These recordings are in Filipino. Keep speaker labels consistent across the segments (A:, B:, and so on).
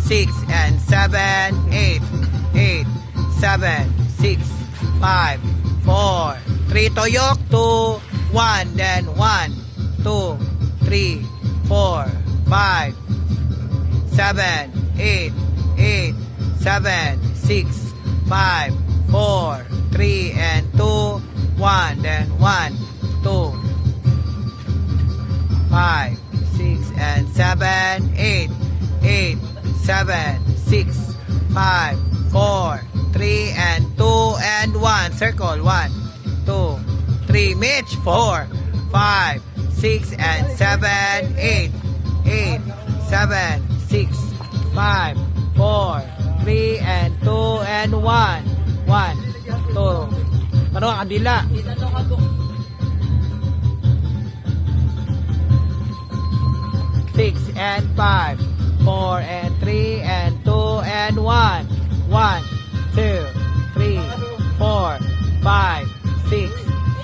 A: 6 and 7, 8, 8, 7, 6, 5, 4, 3, toyok, 2, 1, then 1, 2, 3, 4, 5, 7, 8, 8, 7, 6, 5, 4, 3, and 2, 1, then 1, 2, 5, 6, and 7, 8, 8, 7, 6, 5, 4, 3, and 2, and 1. Circle, 1, 2, 3. Mitch, 4, 5, 6, and 7, 8, 8, 7, 6, 5, 4, 3, and 2, and 1. 1, 2. Ano ang kandila? 6 and 5, 4 and 3 and 2 and 1. 1, 2, 3, 4, 5, 6,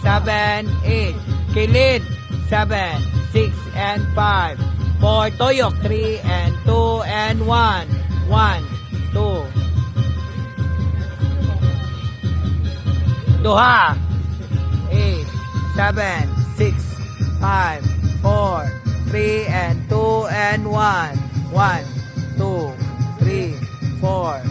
A: 7, 8. Kilid, 7, 6 and 5. 4, toyok, 3 and 2 and 1. 1, 2. Duha, 8, 7, 6, 5, 4, 3 and 2 and 1. 1, 2, 3, 4.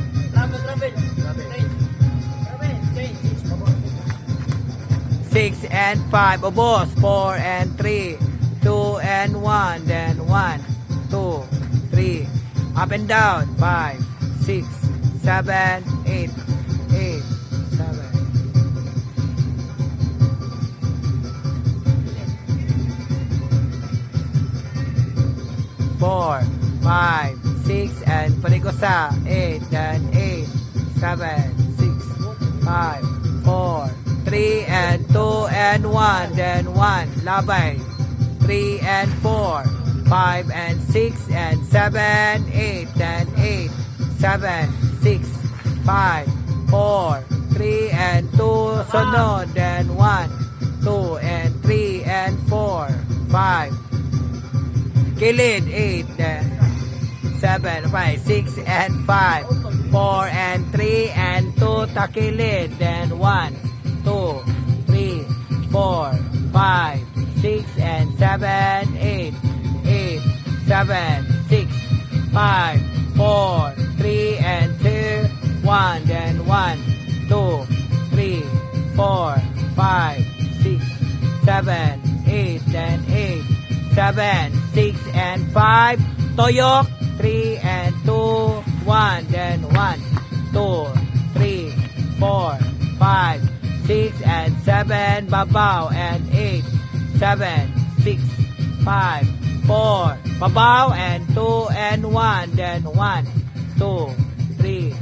A: 6 and 5. Ubos. 4 and 3. 2 and 1. Then 1, 2, 3. Up and down. 5, 6, 7, 8, 8, 7. 4, 5, 6, and palikosa, 8, then 8, 7, 6, 5, 4, 3, and 2, and 1, then 1, labay, 3, and 4, 5, and 6, and 7, 8, then 8, 7, 6, 5, 4, 3, and 2, sunod, then 1, 2, and 3, and 4, 5, kilid, 8, then 7, 5, 6, and 5, 4, and 3, and 2, takilid, then 1, 2, 3, 4, 5, 6, and 7, 8, 8, 7, 6, 5, 4, 3, and 2, 1, then 1, 2, 3, 4, 5, 6, 7, 8, then 8, 7, 6, and 5, toyok, 3, and 2, 1, then 1, 2, 3, 4, 5, 6, and 7, babaw, and 8, 7, 6, 5, 4, babaw, and 2, and 1, then 1, 2, 3,